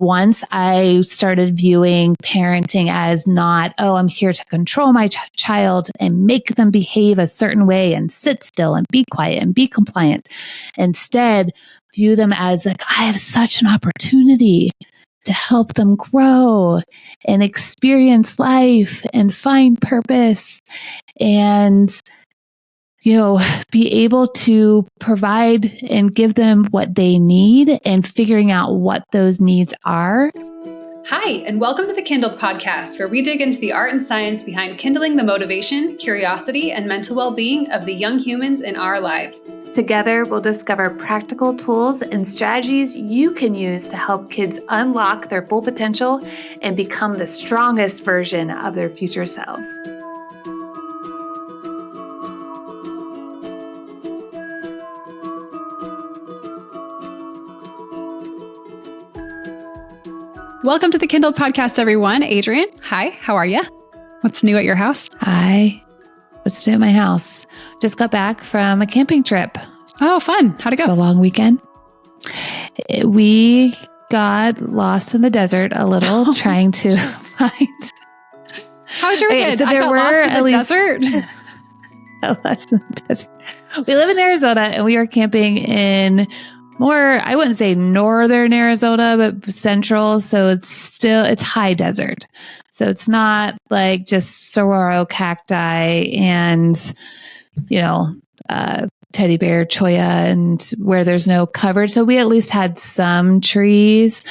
once I started viewing parenting as not, oh, I'm here to control my child and make them behave a certain way and sit still and be quiet and be compliant. Instead, view them as like, I have such an opportunity to help them grow and experience life and find purpose and, be able to provide and give them what they need and figuring out what those needs are. Hi, and welcome to the Kindled podcast, where we dig into the art and science behind kindling the motivation, curiosity, and mental well-being of the young humans in our lives. Together, we'll discover practical tools and strategies you can use to help kids unlock their full potential and become the strongest version of their future selves. Welcome to the Kindled podcast, everyone. Adriane, hi, how are you? What's new at your house? Hi, what's new at my house? Just got back from a camping trip. Oh, fun. How'd it go? It's a long weekend. We got lost in the desert a little, trying to find. How's your weekend? So there were at least desert. Lost in the desert. We live in Arizona, and we are camping in more, I wouldn't say northern Arizona, but central. So it's high desert. So it's not like just saguaro cacti and, teddy bear, cholla, and where there's no coverage. So we at least had some trees.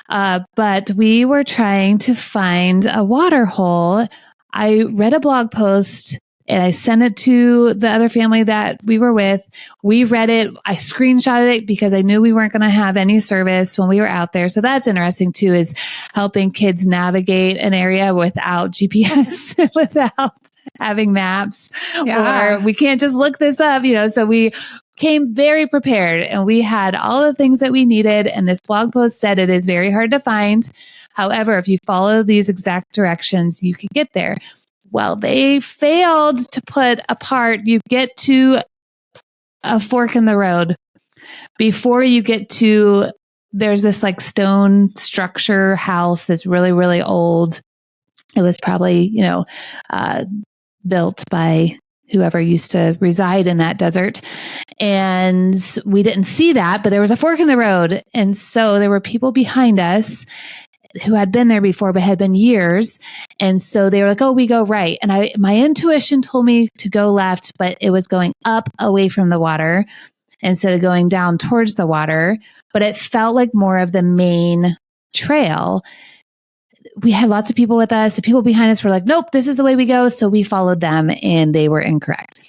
But we were trying to find a water hole. I read a blog post and I sent it to the other family that we were with. We read it. I screenshotted it because I knew we weren't going to have any service when we were out there. So that's interesting too, is helping kids navigate an area without GPS, without having maps. Yeah. Or we can't just look this up, So we came very prepared and we had all the things that we needed. And this blog post said it is very hard to find. However, if you follow these exact directions, you can get there. Well, they failed to put a part. You get to a fork in the road before you get to, there's this like stone structure house that's really, really old. It was probably, built by whoever used to reside in that desert. And we didn't see that, but there was a fork in the road. And so there were people behind us who had been there before, but had been years. And so they were like, oh, we go right. And my intuition told me to go left, but it was going up away from the water instead of going down towards the water. But it felt like more of the main trail. We had lots of people with us. The people behind us were like, nope, this is the way we go. So we followed them and they were incorrect.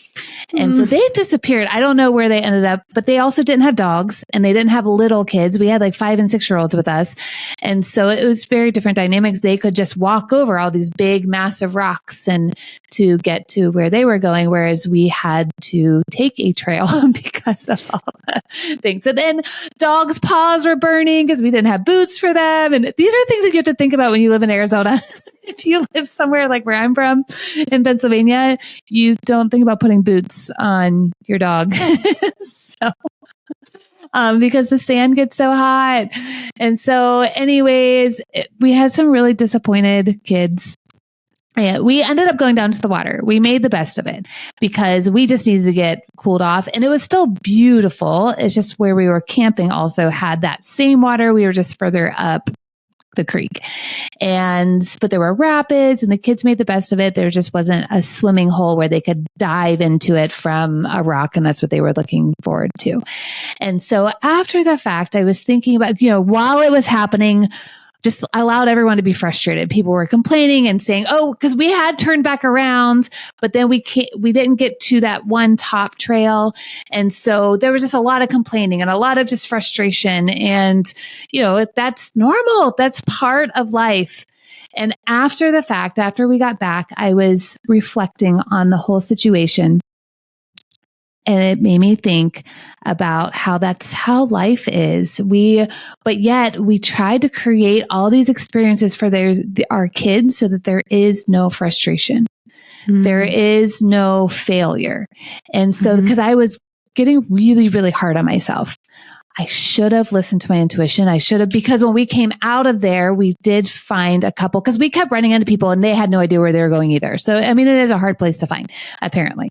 And so they disappeared. I don't know where they ended up, but they also didn't have dogs and they didn't have little kids. We had like 5 and 6-year-olds with us. And so it was very different dynamics. They could just walk over all these big, massive rocks and to get to where they were going, whereas we had to take a trail because of all the things. So then dogs' paws were burning because we didn't have boots for them. And these are things that you have to think about when you live in Arizona. If you live somewhere like where I'm from in Pennsylvania, you don't think about putting boots on your dog. Because the sand gets so hot. And so anyways, we had some really disappointed kids. And we ended up going down to the water. We made the best of it because we just needed to get cooled off. And it was still beautiful. It's just where we were camping also had that same water. We were just further up the creek. But there were rapids and the kids made the best of it. There just wasn't a swimming hole where they could dive into it from a rock. And that's what they were looking forward to. And so after the fact, I was thinking about, while it was happening, just allowed everyone to be frustrated. People were complaining and saying, oh, because we had turned back around, but then we didn't get to that one top trail. And so there was just a lot of complaining and a lot of just frustration. And, that's normal. That's part of life. And after the fact, after we got back, I was reflecting on the whole situation. And it made me think about how that's how life is. But yet we tried to create all these experiences for our kids so that there is no frustration. Mm-hmm. There is no failure. And so, because I was getting really, really hard on myself. I should have listened to my intuition. I should have, because when we came out of there, we did find a couple, because we kept running into people and they had no idea where they were going either. So, I mean, it is a hard place to find, apparently.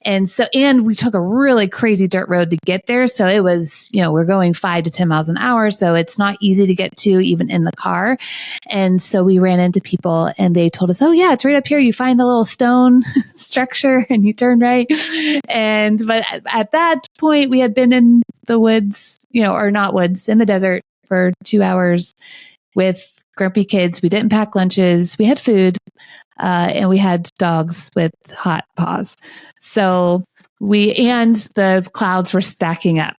And we took a really crazy dirt road to get there. So it was, we're going 5 to 10 miles an hour. So it's not easy to get to even in the car. And so we ran into people and they told us, oh yeah, it's right up here. You find the little stone structure and you turn right. But at that point we had been in the woods, or not woods, in the desert for 2 hours with grumpy kids. We didn't pack lunches. We had food, and we had dogs with hot paws. So and the clouds were stacking up.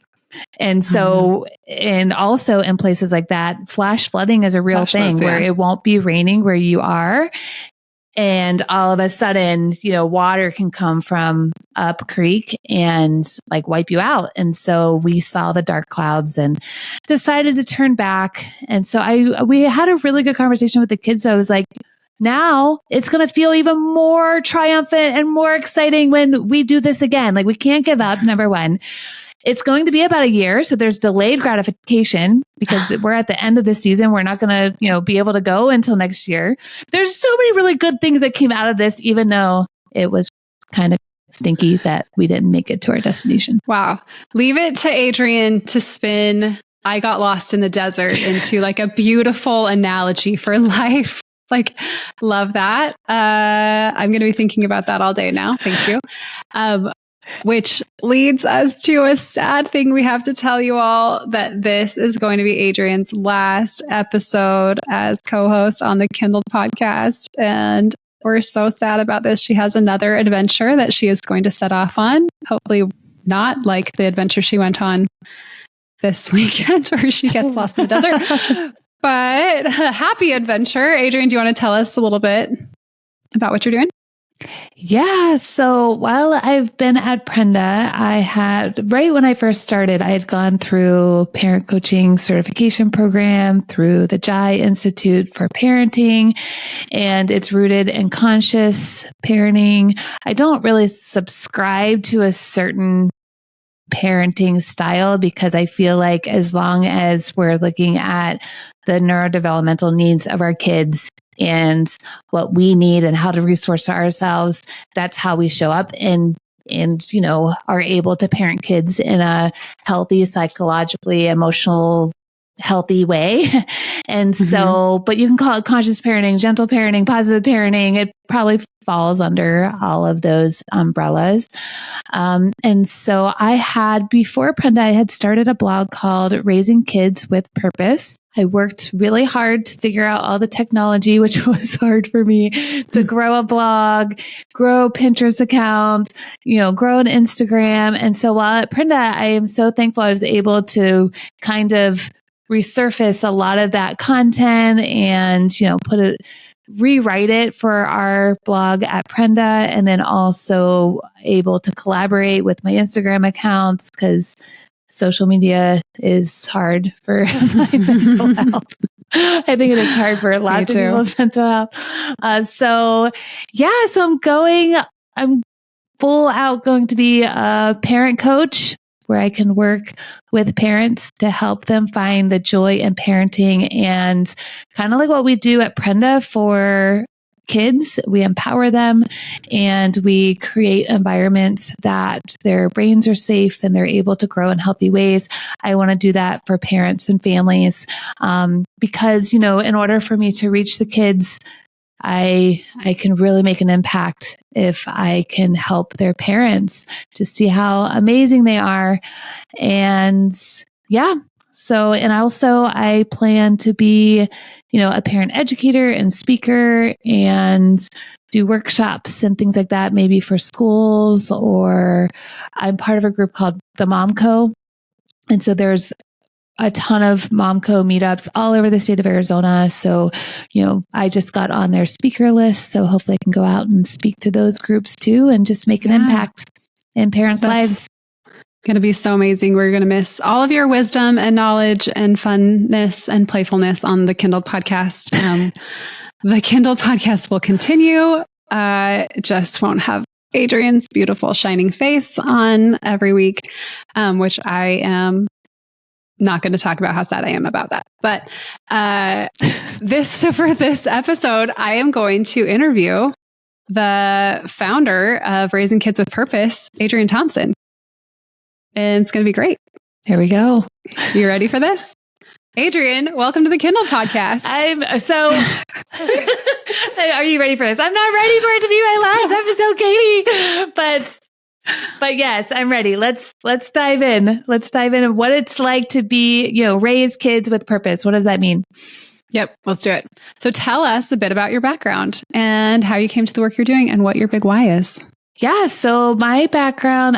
And so, and also in places like that, flash flooding is a real thing where it won't be raining where you are. And all of a sudden, water can come from up creek and like wipe you out. And so we saw the dark clouds and decided to turn back. And so we had a really good conversation with the kids. So I was like, now it's going to feel even more triumphant and more exciting when we do this again. Like, we can't give up, number one. It's going to be about a year. So there's delayed gratification because we're at the end of the season. We're not going to, be able to go until next year. There's so many really good things that came out of this, even though it was kind of stinky that we didn't make it to our destination. Wow. Leave it to Adriane to spin I got lost in the desert into like a beautiful analogy for life. Like, love that. I'm going to be thinking about that all day now. Thank you. Which leads us to a sad thing we have to tell you all, that this is going to be Adriane's last episode as co-host on the Kindled podcast. And we're so sad about this. She has another adventure that she is going to set off on. Hopefully not like the adventure she went on this weekend where she gets lost in the desert. But a happy adventure. Adriane, do you want to tell us a little bit about what you're doing? Yeah. So while I've been at Prenda, right when I first started, I had gone through parent coaching certification program through the Jai Institute for Parenting, and it's rooted in conscious parenting. I don't really subscribe to a certain parenting style because I feel like as long as we're looking at the neurodevelopmental needs of our kids and what we need and how to resource ourselves, that's how we show up and are able to parent kids in a healthy, psychologically, emotional, healthy way. And so, but you can call it conscious parenting, gentle parenting, positive parenting. It probably falls under all of those umbrellas. And so before Prenda, I had started a blog called Raising Kids with Purpose. I worked really hard to figure out all the technology, which was hard for me, to grow a blog, grow a Pinterest account, grow an Instagram. And so while at Prenda, I am so thankful I was able to kind of resurface a lot of that content and, rewrite it for our blog at Prenda, and then also able to collaborate with my Instagram accounts because social media is hard for my mental health. I think it is hard for lots of people's mental health. So I'm full out going to be a parent coach where I can work with parents to help them find the joy in parenting, and kind of like what we do at Prenda for kids. We empower them and we create environments that their brains are safe and they're able to grow in healthy ways. I want to do that for parents and families because, in order for me to reach the kids, I can really make an impact if I can help their parents to see how amazing they are. And I plan to be, a parent educator and speaker and do workshops and things like that, maybe for schools, or I'm part of a group called the Mom Co. And so there's a ton of Momco meetups all over the state of Arizona. So, I just got on their speaker list. So hopefully I can go out and speak to those groups too and just make an impact in parents' lives. Going to be so amazing. We're going to miss all of your wisdom and knowledge and funness and playfulness on the Kindled podcast. The Kindled podcast will continue. Just won't have Adriane's beautiful shining face on every week, which I am not going to talk about how sad I am about that. But for this episode, I am going to interview the founder of Raising Kids with Purpose, Adriane Thompson. And it's going to be great. Here we go. You ready for this? Adriane, welcome to the Kindled podcast. Are you ready for this? I'm not ready for it to be my last episode, Katie. But yes, I'm ready. Let's dive in. Let's dive in what it's like to be, raise kids with purpose. What does that mean? Yep, let's do it. So tell us a bit about your background and how you came to the work you're doing and what your big why is. Yeah. So my background,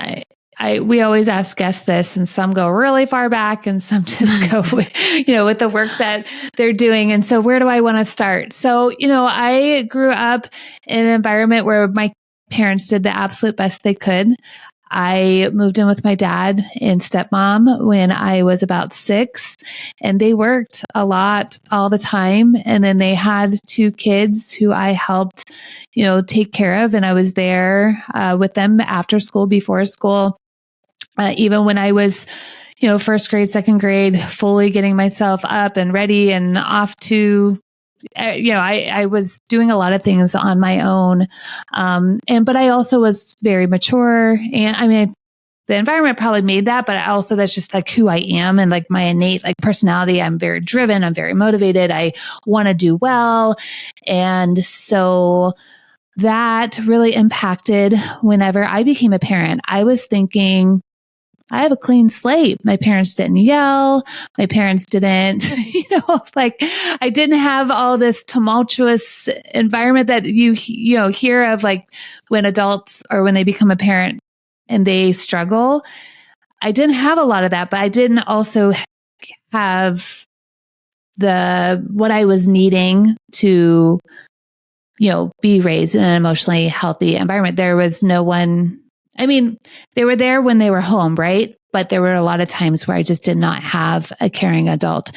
we always ask guests this, and some go really far back and some just go with, with the work that they're doing. And so where do I want to start? So, I grew up in an environment where my parents did the absolute best they could. I moved in with my dad and stepmom when I was about 6, and they worked a lot all the time. And then they had 2 kids who I helped, take care of. And I was there with them after school, before school, even when I was, first grade, second grade, fully getting myself up and ready and off to I was doing a lot of things on my own. But I also was very mature, and I mean, the environment probably made that, but also that's just like who I am and like my innate personality. I'm very driven. I'm very motivated. I want to do well. And so that really impacted whenever I became a parent. I was thinking, I have a clean slate. My parents didn't yell. My parents didn't, I didn't have all this tumultuous environment that you hear of, when adults or when they become a parent and they struggle. I didn't have a lot of that, but I didn't also have what I was needing to, be raised in an emotionally healthy environment. There was no one. I mean, they were there when they were home, right? But there were a lot of times where I just did not have a caring adult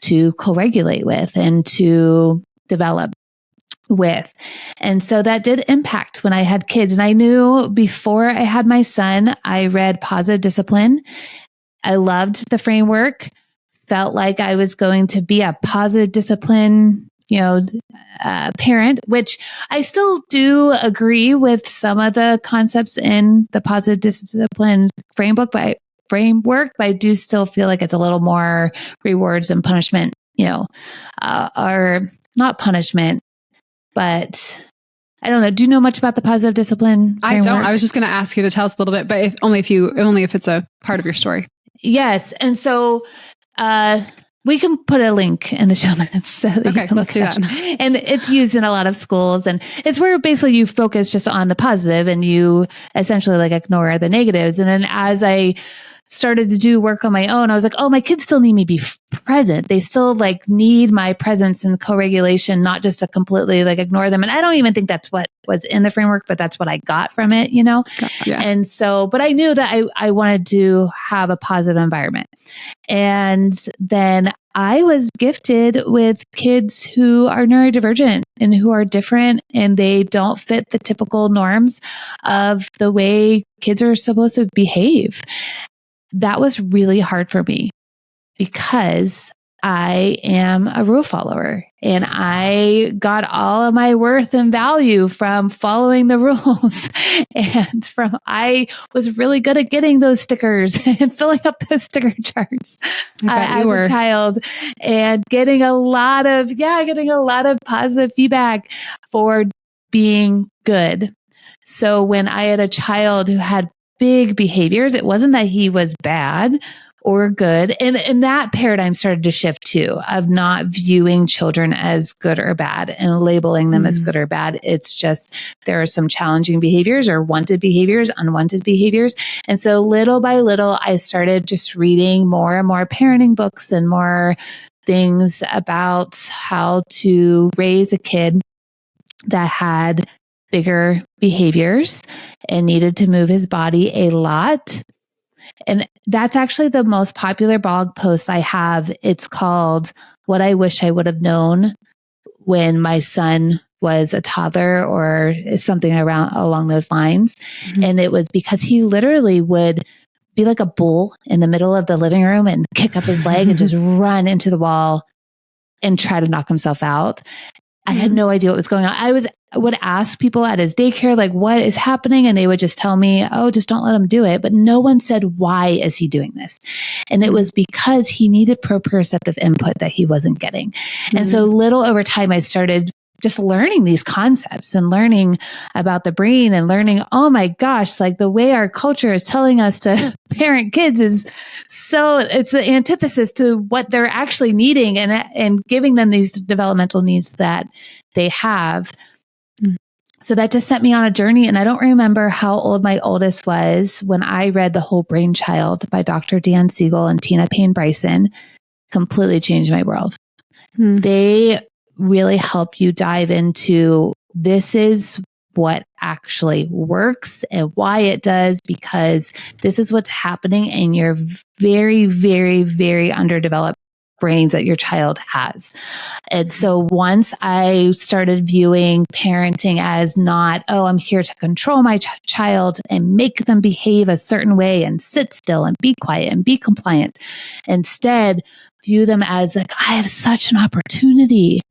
to co-regulate with and to develop with. And so that did impact when I had kids. And I knew before I had my son, I read Positive Discipline. I loved the framework, felt like I was going to be a positive discipline parent, which I still do agree with some of the concepts in the Positive Discipline framework, but I do still feel like it's a little more rewards and punishment, or not punishment, but I don't know. Do you know much about the Positive Discipline framework? I don't. I was just going to ask you to tell us a little bit, but only if it's a part of your story. Yes. And so, we can put a link in the show notes. So okay, let's do that. And it's used in a lot of schools, and it's where basically you focus just on the positive and you essentially ignore the negatives. And then as I started to do work on my own, I was like, oh, my kids still need me to be present. They still need my presence and co-regulation, not just to completely ignore them. And I don't even think that's what was in the framework, but that's what I got from it, Yeah. And so, but I knew that I wanted to have a positive environment. And then I was gifted with kids who are neurodivergent and who are different, and they don't fit the typical norms of the way kids are supposed to behave. That was really hard for me because I am a rule follower, and I got all of my worth and value from following the rules. And I was really good at getting those stickers and filling up those sticker charts as a child, and getting a lot of positive feedback for being good. So when I had a child who had big behaviors, it wasn't that he was bad or good. And that paradigm started to shift too, of not viewing children as good or bad and labeling them as good or bad. It's just, there are some challenging behaviors or wanted behaviors, unwanted behaviors. And so little by little, I started just reading more and more parenting books and more things about how to raise a kid that had bigger behaviors and needed to move his body a lot. And that's actually the most popular blog post I have. It's called What I Wish I Would Have Known When My Son Was a Toddler, or something along those lines. Mm-hmm. And it was because he literally would be like a bull in the middle of the living room and kick up his leg and just run into the wall and try to knock himself out. I had no idea what was going on. I would ask people at his daycare, like, what is happening? And they would just tell me, oh, just don't let him do it. But no one said, why is he doing this? And it was because he needed proprioceptive input that he wasn't getting. And so little over time, I started just learning these concepts and learning about the brain and learning, oh my gosh, like the way our culture is telling us to parent kids is so, it's an antithesis to what they're actually needing and giving them these developmental needs that they have. So that just sent me on a journey. And I don't remember how old my oldest was when I read The Whole Brain Child by Dr. Dan Siegel and Tina Payne Bryson. Completely changed my world. They really help you dive into this is what actually works and why it does, because this is what's happening in your very, very, very underdeveloped brains that your child has. And so once I started viewing parenting as not, oh, I'm here to control my child and make them behave a certain way and sit still and be quiet and be compliant. Instead, view them as like, I have such an opportunity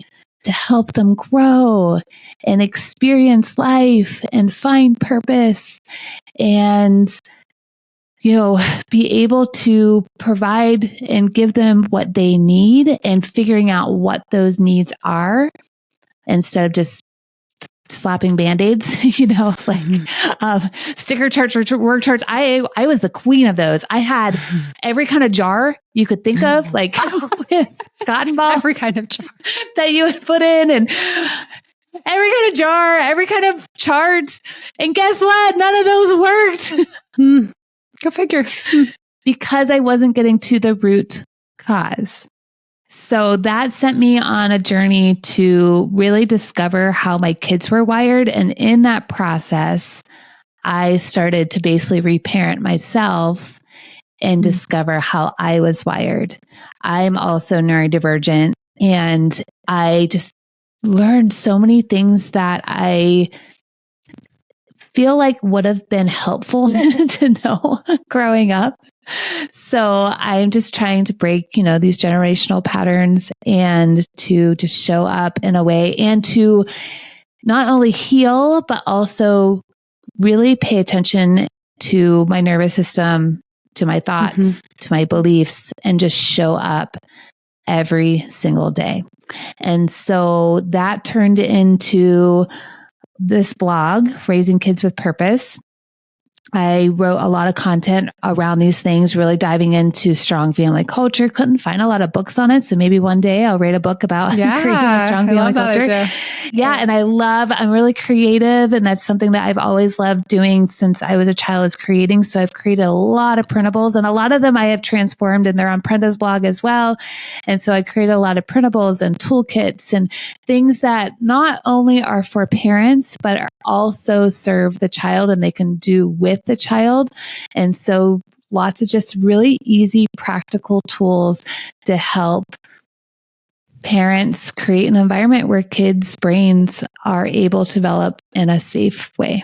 to help them grow and experience life and find purpose and, be able to provide and give them what they need and figuring out what those needs are instead of just slapping Band-Aids, sticker charts, work charts. I was the queen of those. I had every kind of jar you could think of, like cotton balls, every kind of jar that you would put in, and every kind of jar, every kind of chart. And guess what? None of those worked. Go figure. Because I wasn't getting to the root cause. So that sent me on a journey to really discover how my kids were wired. And in that process, I started to basically reparent myself and discover how I was wired. I'm also neurodivergent, and I just learned so many things that I feel like would have been helpful to know growing up. So I'm just trying to break, these generational patterns and to just show up in a way and to not only heal, but also really pay attention to my nervous system, to my thoughts, to my beliefs, and just show up every single day. And so that turned into this blog, Raising Kids with Purpose. I wrote a lot of content around these things, really diving into strong family culture. Couldn't find a lot of books on it. So maybe one day I'll write a book about creating a strong family culture. Yeah. And I'm really creative. And that's something that I've always loved doing since I was a child, is creating. So I've created a lot of printables, and a lot of them I have transformed, and they're on Prenda's blog as well. And so I created a lot of printables and toolkits and things that not only are for parents, but are also serve the child and they can do with the child. And so lots of just really easy, practical tools to help parents create an environment where kids' brains are able to develop in a safe way.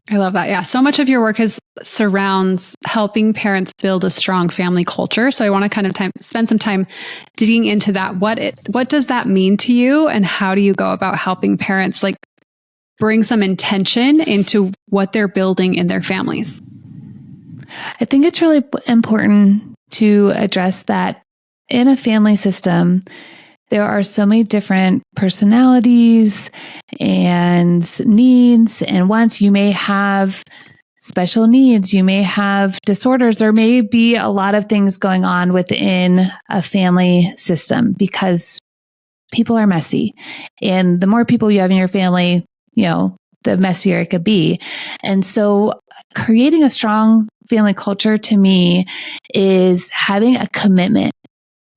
I love that. Yeah. So much of your work surrounds helping parents build a strong family culture. So I want to kind of spend some time digging into that. What does that mean to you? And how do you go about helping parents bring some intention into what they're building in their families? I think it's really important to address that in a family system, there are so many different personalities and needs and wants. You may have special needs, you may have disorders, there may be a lot of things going on within a family system because people are messy. And the more people you have in your family, the messier it could be. And so creating a strong family culture to me is having a commitment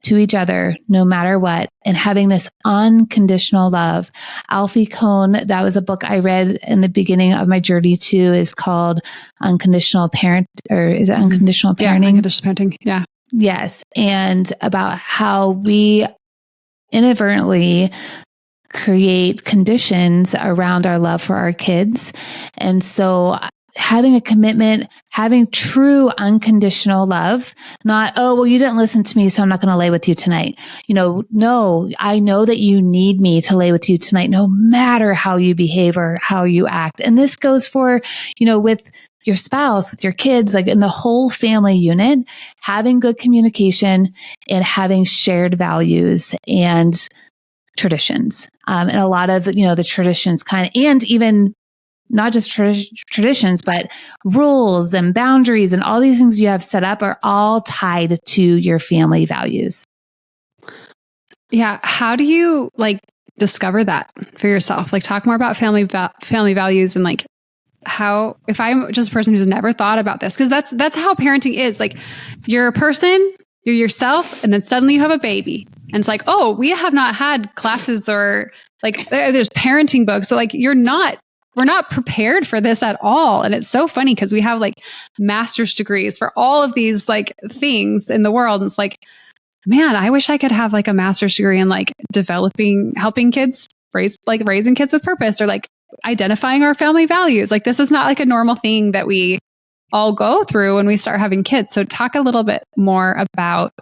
to each other no matter what, and having this unconditional love. Alfie Kohn, that was a book I read in the beginning of my journey too, is called Unconditional Parent, or is it Unconditional Parenting? Yeah, Unconditional Parenting. Yeah. Yes. And about how we inadvertently create conditions around our love for our kids. And so having a commitment, having true unconditional love, not, oh, well, you didn't listen to me, so I'm not going to lay with you tonight. No, I know that you need me to lay with you tonight, no matter how you behave or how you act. And this goes for, with your spouse, with your kids, like in the whole family unit, having good communication and having shared values and traditions. And a lot of, the traditions and even not just traditions, but rules and boundaries and all these things you have set up are all tied to your family values. Yeah. How do you discover that for yourself? Talk more about family values and how, if I'm just a person who's never thought about this, because that's how parenting is. You're a person, you're yourself, and then suddenly you have a baby. And it's oh, we have not had classes or there's parenting books. So we're not prepared for this at all. And it's so funny because we have master's degrees for all of these things in the world. And it's man, I wish I could have a master's degree in helping kids raising kids with purpose or identifying our family values. This is not a normal thing that we all go through when we start having kids. So talk a little bit more about,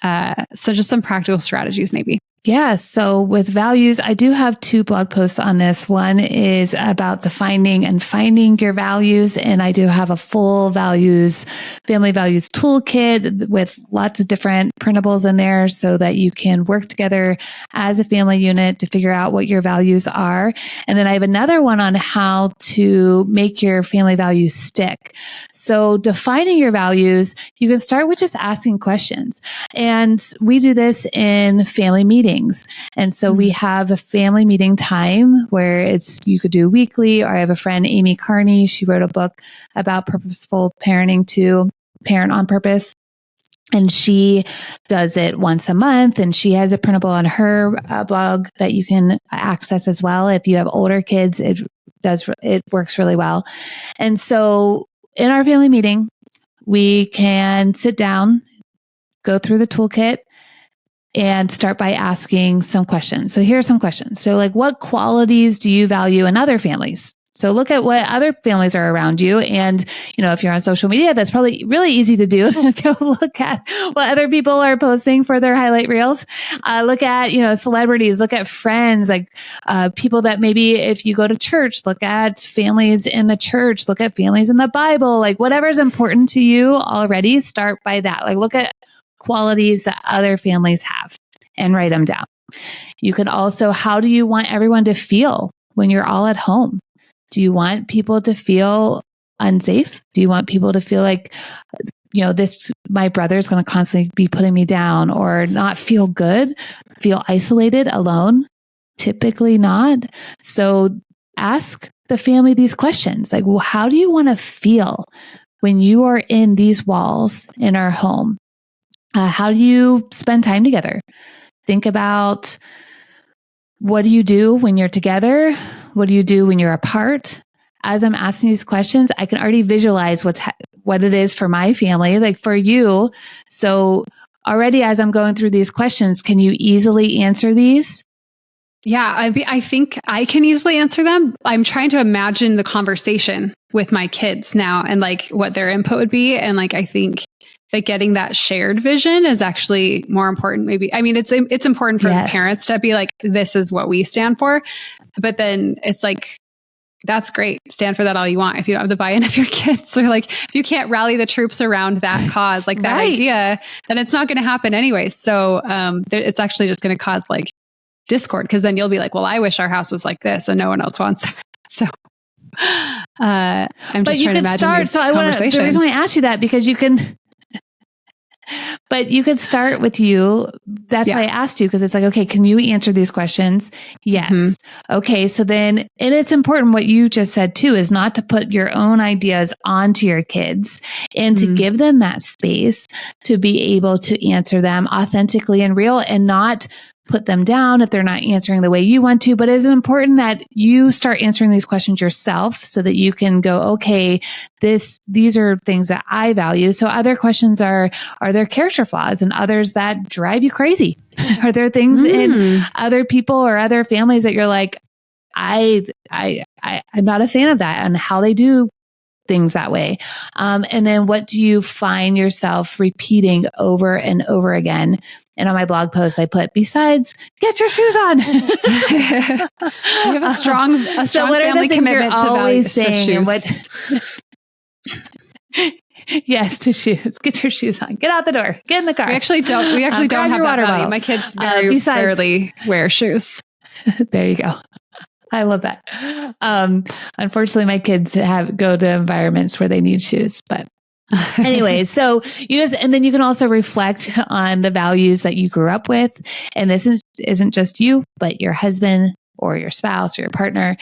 just some practical strategies maybe. Yeah. So with values, I do have 2 blog posts on this. One is about defining and finding your values. And I do have a full family values toolkit with lots of different printables in there so that you can work together as a family unit to figure out what your values are. And then I have another one on how to make your family values stick. So defining your values, you can start with just asking questions. And we do this in family meetings. And so we have a family meeting time where you could do weekly, or I have a friend, Amy Carney. She wrote a book about purposeful parenting to parent on purpose. And she does it once a month, and she has a printable on her blog that you can access as well. If you have older kids, it works really well. And so in our family meeting, we can sit down, go through the toolkit, and start by asking some questions. So here are some questions. So what qualities do you value in other families? So look at what other families are around you. And, if you're on social media, that's probably really easy to do. Go look at what other people are posting for their highlight reels. Look at, celebrities, look at friends, people that maybe if you go to church, look at families in the church, look at families in the Bible, whatever's important to you already, start by that. Look at qualities that other families have and write them down. You can also, how do you want everyone to feel when you're all at home? Do you want people to feel unsafe? Do you want people to feel my brother's going to constantly be putting me down, or not feel good, feel isolated, alone? Typically not. So ask the family these questions. How do you want to feel when you are in these walls in our home? How do you spend time together? Think about, what do you do when you're together? What do you do when you're apart? As I'm asking these questions, I can already visualize what it is for my family, for you. So already as I'm going through these questions, can you easily answer these? Yeah, I think I can easily answer them. I'm trying to imagine the conversation with my kids now and what their input would be. And I think getting that shared vision is actually more important. Maybe, it's important for the parents to be this is what we stand for. But then it's that's great. Stand for that all you want. If you don't have the buy-in of your kids, or if you can't rally the troops around that cause, that idea, then it's not going to happen anyway. So it's actually just going to cause discord, because then you'll be well, I wish our house was like this and no one else wants that. So I'm just trying to imagine these conversations. The reason why I asked you that, because you can... But you could start with you. That's why I asked you, because it's okay, can you answer these questions? Yes. Mm-hmm. Okay. So then, and it's important what you just said too, is not to put your own ideas onto your kids, and to give them that space to be able to answer them authentically and real, and not put them down if they're not answering the way you want to. But it's important that you start answering these questions yourself, so that you can go, okay, these are things that I value. So other questions are there character flaws and others that drive you crazy? Are there things in other people or other families that you're I'm not a fan of that, and how they do things that way. And then what do you find yourself repeating over and over again? And on my blog post, I put, besides, get your shoes on. We have a strong family commitment to values, saying, to shoes. Yes, to shoes. Get your shoes on. Get out the door. Get in the car. We actually don't have that value. Bottle. My kids rarely wear shoes. There you go. I love that. Unfortunately, my kids go to environments where they need shoes, but anyway, so and then you can also reflect on the values that you grew up with. And this isn't just you, but your husband or your spouse or your partner.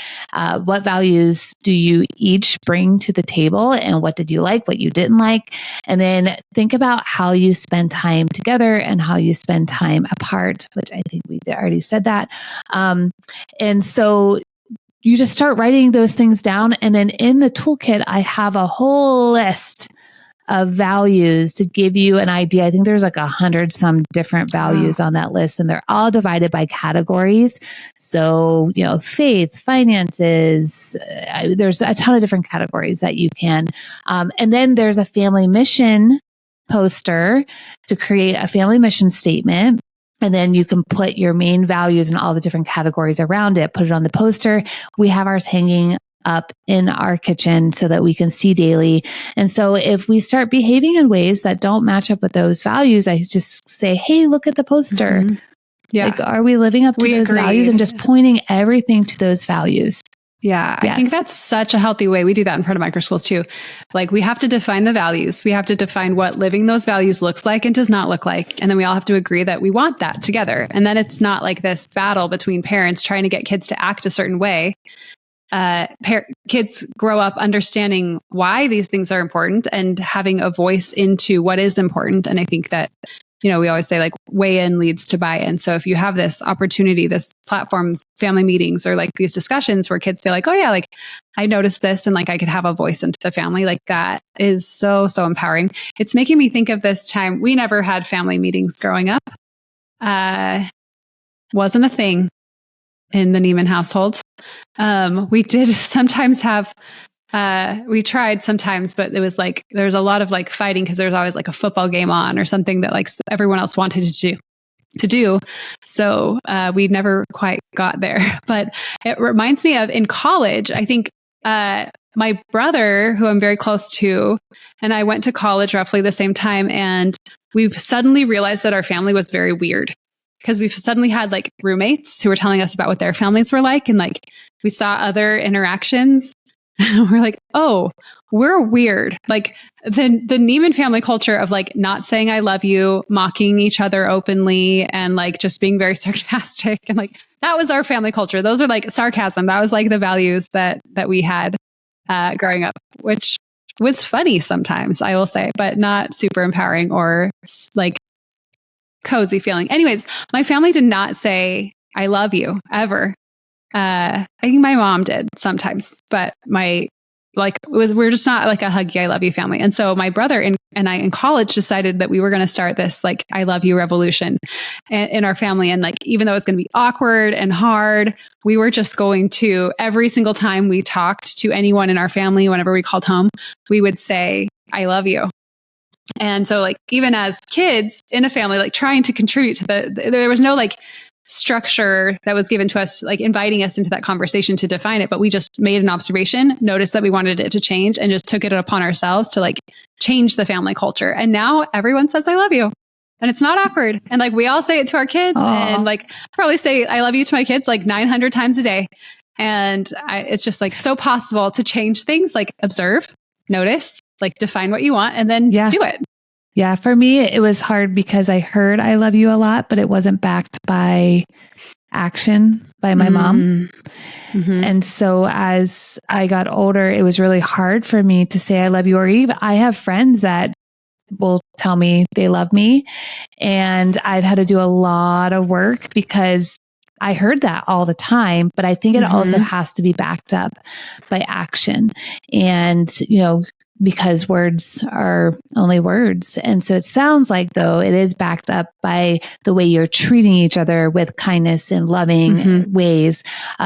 What values do you each bring to the table, and what did you like, what you didn't like? And then think about how you spend time together and how you spend time apart, which I think we already said that. And so you just start writing those things down. And then in the toolkit, I have a whole list of values to give you an idea. I think there's like 100 some different values on that list, and they're all divided by categories. So, faith, finances, there's a ton of different categories that you can. And then there's a family mission poster to create a family mission statement. And then you can put your main values and all the different categories around it, put it on the poster. We have ours hanging up in our kitchen so that we can see daily. And so if we start behaving in ways that don't match up with those values, I just say, hey, look at the poster. Mm-hmm. Yeah. Like, are we living up to those values, and just pointing everything to those values? Yeah, Yes. I think that's such a healthy way. We do that in part of micro schools too. Like, we have to define the values. We have to define what living those values looks like and does not look like. And then we all have to agree that we want that together. And then it's not like this battle between parents trying to get kids to act a certain way. Kids grow up understanding why these things are important and having a voice into what is important. And I think that, we always say like weigh in leads to buy in. So if you have this opportunity, this platforms, family meetings, or like these discussions where kids feel like, oh yeah, like I noticed this and like I could have a voice into the family, like that is so, so empowering. It's making me think of this time. We never had family meetings growing up. Wasn't a thing in the Neiman household. We did sometimes have, we tried sometimes, but it was like, there's a lot of like fighting because there's always like a football game on or something that like everyone else wanted to do. So we never quite got there. But it reminds me of in college, I think my brother, who I'm very close to, and I went to college roughly the same time. And we've suddenly realized that our family was very weird, because we've suddenly had like roommates who were telling us about what their families were like. And like, we saw other interactions. We're like, oh, we're weird. Like the Neiman family culture of like not saying I love you, mocking each other openly, and like just being very sarcastic. And like, that was our family culture. Those are like sarcasm. That was like the values that we had growing up, which was funny sometimes, I will say, but not super empowering or like cozy feeling. Anyways, my family did not say I love you ever. I think my mom did sometimes, but we're just not like a huggy I love you family. And so my brother and I in college decided that we were going to start this like I love you revolution in our family. And like, even though it's going to be awkward and hard, we were just going to, every single time we talked to anyone in our family, whenever we called home, we would say I love you. And so like, even as kids in a family, like trying to contribute to there was no like structure that was given to us, like inviting us into that conversation to define it. But we just made an observation, noticed that we wanted it to change, and just took it upon ourselves to like change the family culture. And now everyone says, I love you. And it's not awkward. And like, we all say it to our kids. Aww. And like probably say, I love you to my kids like 900 times a day. And it's just like so possible to change things, like observe, notice, like define what you want, and then do it. Yeah. For me, it was hard because I heard I love you a lot, but it wasn't backed by action by my mom. Mm-hmm. And so as I got older, it was really hard for me to say I love you, or even I have friends that will tell me they love me. And I've had to do a lot of work because I heard that all the time, but I think it also has to be backed up by action. And, because words are only words. And so it sounds like, though, it is backed up by the way you're treating each other with kindness and loving ways.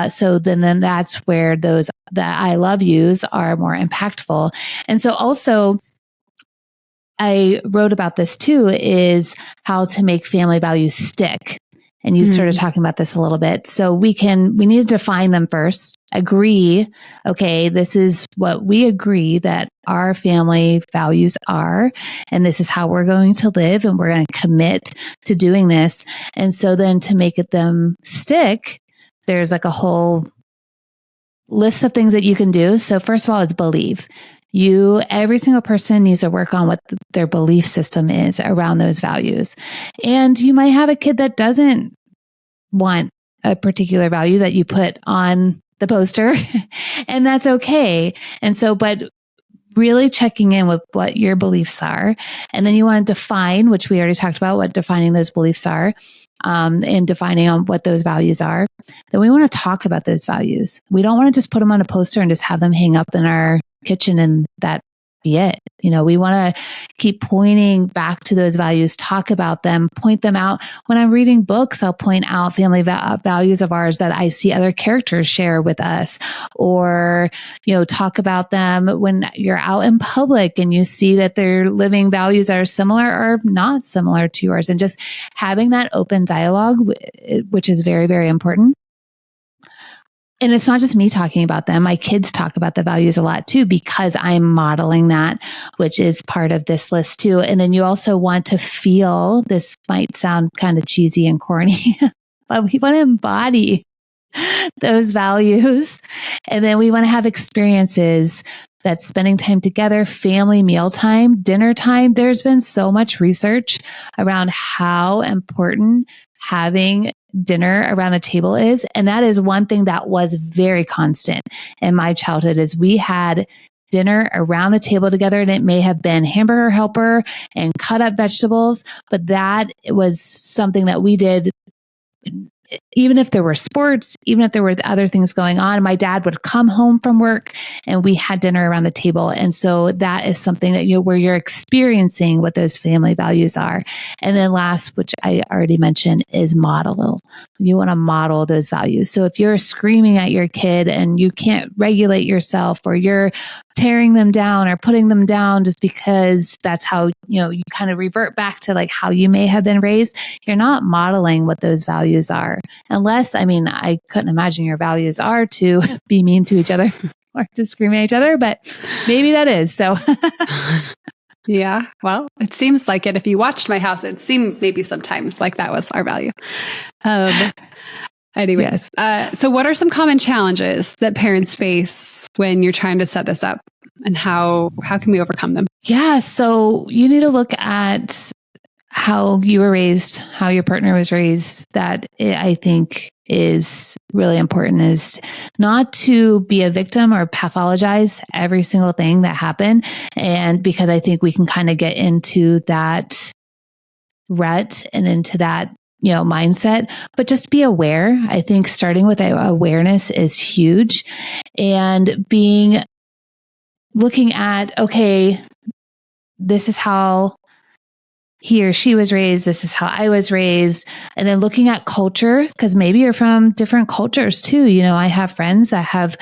So then that's where the I love yous are more impactful. And so also, I wrote about this too, is how to make family values stick. And you started talking about this a little bit. So we need to define them first, agree, okay, this is what we agree that our family values are, and this is how we're going to live, and we're going to commit to doing this. And so then to make them stick, there's like a whole list of things that you can do. So first of all, is believe. Every single person needs to work on what their belief system is around those values. And you might have a kid that doesn't want a particular value that you put on the poster, and that's okay. And so, but really checking in with what your beliefs are. And then you want to define, which we already talked about, what defining those beliefs are, and defining on what those values are. Then we want to talk about those values. We don't want to just put them on a poster and just have them hang up in our kitchen and that be it. We want to keep pointing back to those values, talk about them, point them out. When I'm reading books, I'll point out family values of ours that I see other characters share with us, or, talk about them when you're out in public and you see that they're living values that are similar or not similar to yours, and just having that open dialogue, which is very, very important. And it's not just me talking about them. My kids talk about the values a lot too, because I'm modeling that, which is part of this list too. And then you also want to feel, this might sound kind of cheesy and corny, but we want to embody those values. And then we want to have experiences that's spending time together, family mealtime, dinner time. There's been so much research around how important having dinner around the table is. And that is one thing that was very constant in my childhood, is we had dinner around the table together, and it may have been hamburger helper and cut up vegetables, but that was something that we did. Even if there were sports, even if there were other things going on, my dad would come home from work and we had dinner around the table. And so that is something that, where you're experiencing what those family values are. And then last, which I already mentioned, is model. You want to model those values. So if you're screaming at your kid and you can't regulate yourself, or you're tearing them down or putting them down just because that's how, you kind of revert back to like how you may have been raised, you're not modeling what those values are. Unless, I couldn't imagine your values are to be mean to each other or to scream at each other, but maybe that is. So yeah, well, it seems like it. If you watched my house, it seemed maybe sometimes like that was our value. Anyways, yes. So what are some common challenges that parents face when you're trying to set this up, and how can we overcome them? Yeah, so you need to look at how you were raised, how your partner was raised. That I think is really important, is not to be a victim or pathologize every single thing that happened. And because I think we can kind of get into that rut and into that mindset, but just be aware. I think starting with awareness is huge, and looking at, okay, this is how he or she was raised, this is how I was raised. And then looking at culture, because maybe you're from different cultures too. I have friends that have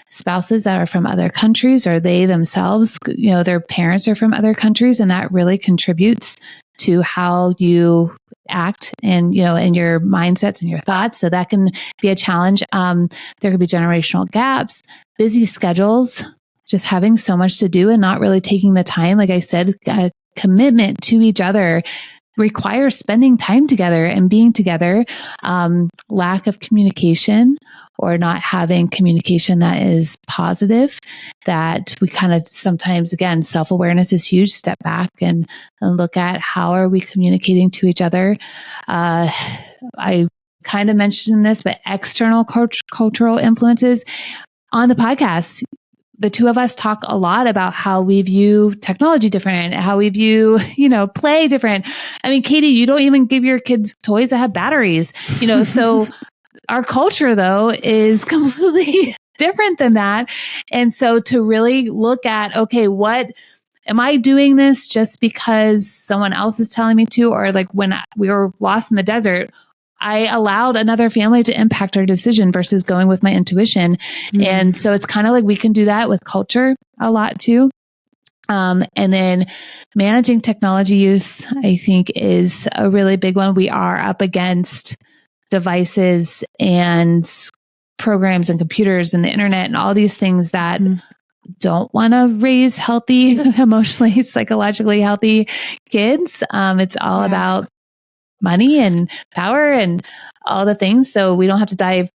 spouses that are from other countries, or they themselves, their parents are from other countries, and that really contributes to how you act and, and your mindsets and your thoughts. So that can be a challenge. There could be generational gaps, busy schedules, just having so much to do and not really taking the time. Like I said, commitment to each other requires spending time together and being together. Lack of communication, or not having communication that is positive, that we kind of sometimes, again, self-awareness is huge. Step back and look at how are we communicating to each other. I kind of mentioned this, but external cultural influences. On the podcast, the two of us talk a lot about how we view technology different, how we view, play different. Katie, you don't even give your kids toys that have batteries, so our culture though is completely different than that. And so to really look at, okay, what am I doing this just because someone else is telling me to? Or like when we were lost in the desert, I allowed another family to impact our decision versus going with my intuition. And so it's kind of like we can do that with culture a lot too. And then managing technology use, I think, is a really big one. We are up against devices and programs and computers and the internet and all these things that don't want to raise healthy, emotionally, psychologically healthy kids. It's all about money and power and all the things. So we don't have to dive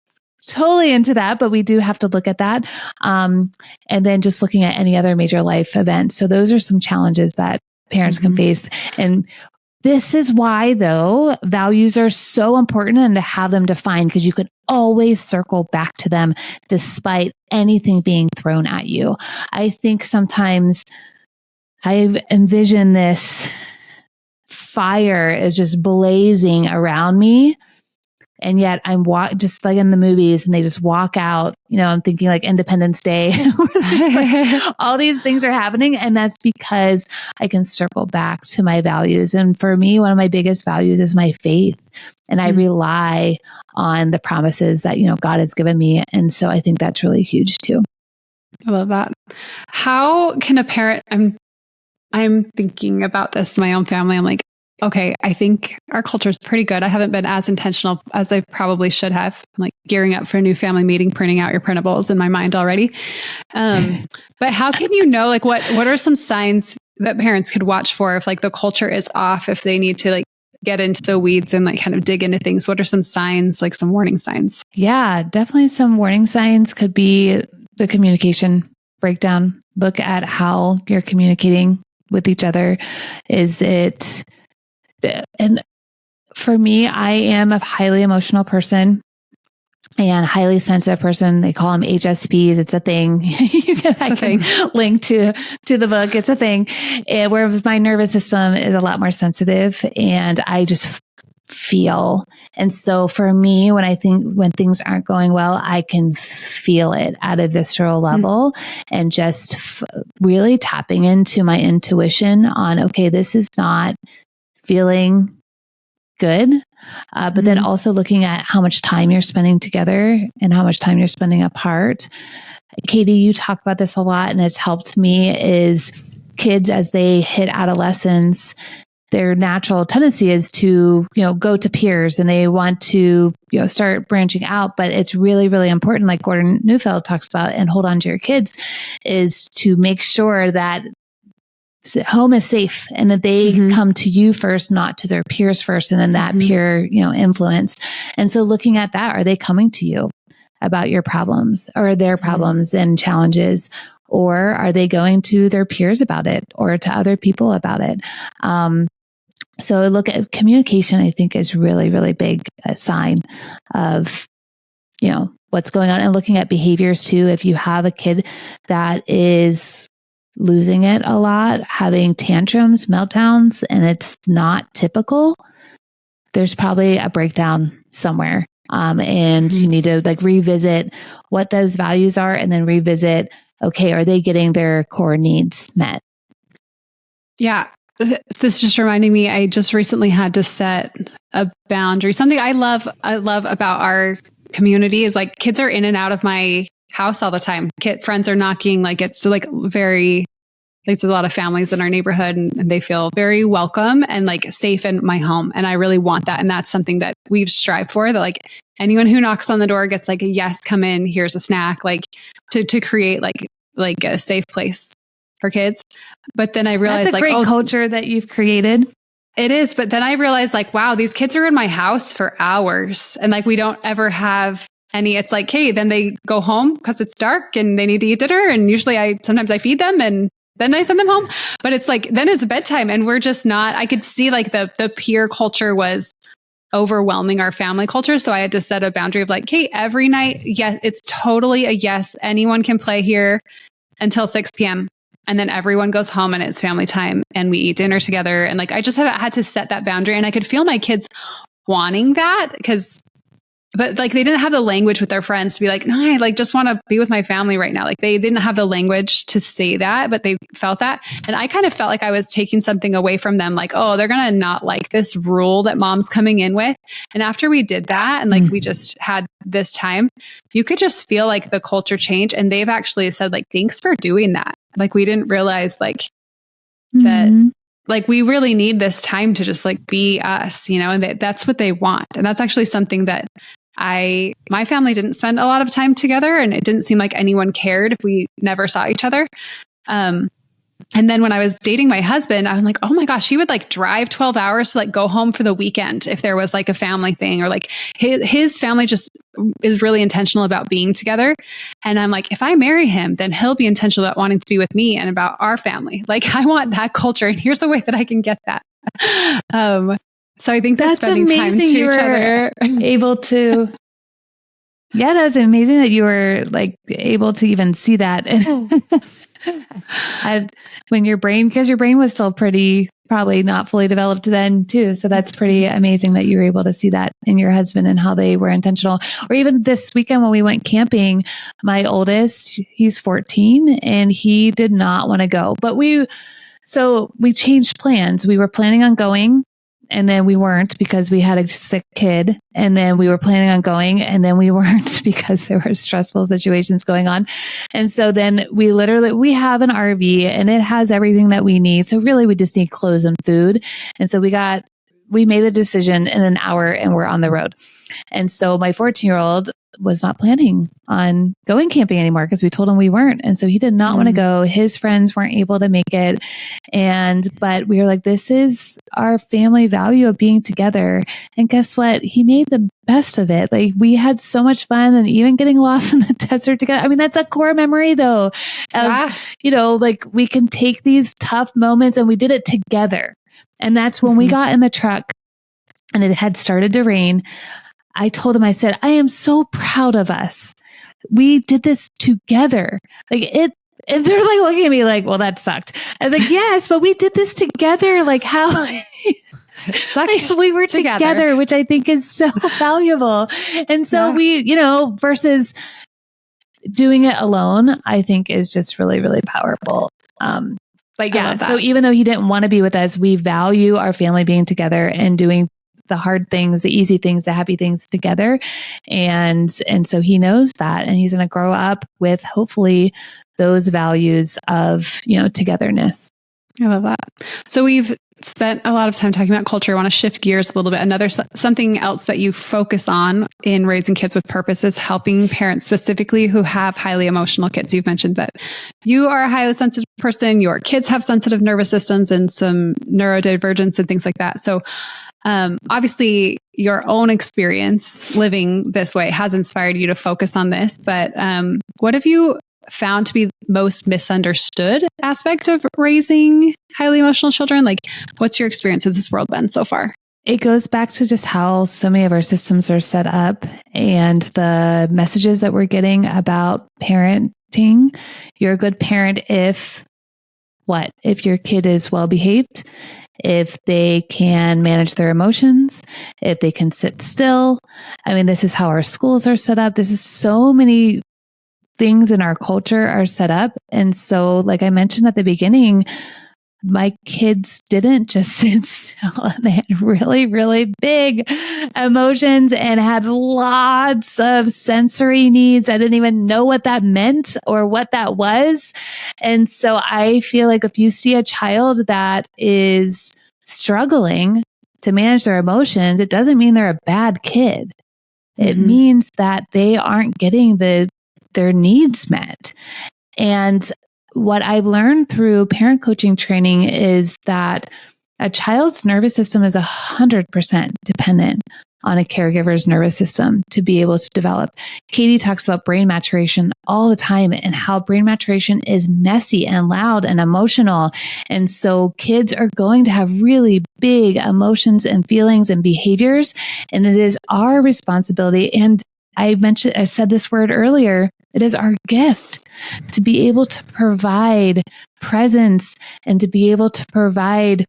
totally into that, but we do have to look at that. And then just looking at any other major life events. So those are some challenges that parents can face. And this is why, though, values are so important and to have them defined, because you can always circle back to them despite anything being thrown at you. I think sometimes I envision this fire is just blazing around me. And yet I'm just like in the movies and they just walk out, I'm thinking like Independence Day, like all these things are happening. And that's because I can circle back to my values. And for me, one of my biggest values is my faith. And I rely on the promises that, God has given me. And so I think that's really huge too. I love that. How can a parent, I'm thinking about this in my own family. I'm like, okay, I think our culture is pretty good. I haven't been as intentional as I probably should have. I'm like gearing up for a new family meeting, printing out your printables in my mind already. But how can you know, like what are some signs that parents could watch for if like the culture is off, if they need to like get into the weeds and like kind of dig into things? What are some signs, like some warning signs? Yeah, definitely some warning signs could be the communication breakdown. Look at how you're communicating with each other. And for me, I am a highly emotional person and highly sensitive person. They call them HSPs. It's a thing. I can link to the book. It's a thing. Whereas my nervous system is a lot more sensitive and I just feel. And so for me, when things aren't going well, I can feel it at a visceral level and just really tapping into my intuition on, okay, this is not feeling good. But then also looking at how much time you're spending together and how much time you're spending apart. Katie, you talk about this a lot and it's helped me is kids as they hit adolescence, their natural tendency is to, go to peers and they want to, start branching out. But it's really, really important, like Gordon Neufeld talks about, and hold on to your kids, is to make sure that home is safe and that they come to you first, not to their peers first. And then that peer, influence. And so looking at that, are they coming to you about your problems or their problems and challenges? Or are they going to their peers about it or to other people about it? So look at communication, I think is really, really big sign of, what's going on, and looking at behaviors too. If you have a kid that is losing it a lot, having tantrums, meltdowns, and it's not typical, there's probably a breakdown somewhere. And you need to like revisit what those values are and then revisit, okay, are they getting their core needs met? Yeah. This just reminding me, I just recently had to set a boundary. Something I love about our community is like kids are in and out of my house all the time. Friends are knocking, like it's like very, like there's a lot of families in our neighborhood and they feel very welcome and like safe in my home. And I really want that. And that's something that we've strived for, that like anyone who knocks on the door gets like a yes, come in, here's a snack, like to create like a safe place for kids. But then I realized that's a great culture that you've created. It is. But then I realized like, wow, these kids are in my house for hours and like, we don't ever have any, it's like, hey, then they go home because it's dark and they need to eat dinner. And usually sometimes I feed them and then I send them home. But it's like, then it's bedtime and we're just not, I could see like the peer culture was overwhelming our family culture. So I had to set a boundary of like, hey, every night, yes, it's totally a yes. Anyone can play here until 6 p.m. And then everyone goes home and it's family time and we eat dinner together. And like, I just had to set that boundary and I could feel my kids wanting that because but like they didn't have the language with their friends to be like, no, I like just want to be with my family right now. Like they didn't have the language to say that, but they felt that. And I kind of felt like I was taking something away from them. Like, oh, they're going to not like this rule that mom's coming in with. And after we did that and like we just had this time, you could just feel like the culture change. And they've actually said like, thanks for doing that. Like we didn't realize like that, like we really need this time to just like be us, you know, and that's what they want. And that's actually something that my family didn't spend a lot of time together, and it didn't seem like anyone cared if we never saw each other. And then when I was dating my husband, I was like, oh my gosh, he would like drive 12 hours to like go home for the weekend if there was like a family thing, or like his family just is really intentional about being together. And I'm like, if I marry him, then he'll be intentional about wanting to be with me and about our family. Like I want that culture, and here's the way that I can get that. So I think that's spending time to each other. Able to, yeah, that was amazing that you were like able to even see that. When your brain, because your brain was still probably not fully developed then too. So that's pretty amazing that you were able to see that in your husband and how they were intentional. Or even this weekend when we went camping, my oldest, he's 14 and he did not want to go, but we changed plans. We were planning on going, and then we weren't because we had a sick kid. And then we were planning on going, and then we weren't because there were stressful situations going on. And so then we have an RV and it has everything that we need. So really we just need clothes and food. And so we made the decision in an hour and we're on the road. And so my 14-year-old was not planning on going camping anymore because we told him we weren't. And so he did not want to go. His friends weren't able to make it. But we were like, this is our family value of being together. And guess what? He made the best of it. Like we had so much fun, and even getting lost in the desert together. I mean, that's a core memory though. You know, like we can take these tough moments and we did it together. And that's when we got in the truck and it had started to rain. I told him, I said, I am so proud of us. We did this together. And they're like looking at me like, well, that sucked. I was like, yes, but we did this together. Like how it sucked. Like, we were together, which I think is so valuable. And so we, you know, versus doing it alone, I think is just really, really powerful. But yeah, so even though he didn't want to be with us, we value our family being together and doing the hard things, the easy things, the happy things together. And so he knows that, and he's going to grow up with hopefully those values of, you know, togetherness. I love that. So we've spent a lot of time talking about culture. I want to shift gears a little bit. Something else that you focus on in raising kids with purpose is helping parents specifically who have highly emotional kids. You've mentioned that you are a highly sensitive person. Your kids have sensitive nervous systems and some neurodivergence and things like that. So obviously your own experience living this way has inspired you to focus on this, but what have you found to be the most misunderstood aspect of raising highly emotional children? Like, what's your experience of this world been so far? It goes back to just how so many of our systems are set up and the messages that we're getting about parenting. You're a good parent if your kid is well behaved, if they can manage their emotions, if they can sit still. I mean, this is how our schools are set up. This is so many things in our culture are set up. And so, like I mentioned at the beginning, my kids didn't just sit still. They had really, really big emotions and had lots of sensory needs. I didn't even know what that meant or what that was. And so I feel like if you see a child that is struggling to manage their emotions, it doesn't mean they're a bad kid. It means that they aren't getting their needs met. And what I've learned through parent coaching training is that a child's nervous system is 100% dependent on a caregiver's nervous system to be able to develop. Katie talks about brain maturation all the time and how brain maturation is messy and loud and emotional. And so kids are going to have really big emotions and feelings and behaviors. And it is our responsibility. And I said this word earlier, it is our gift to be able to provide presence and to be able to provide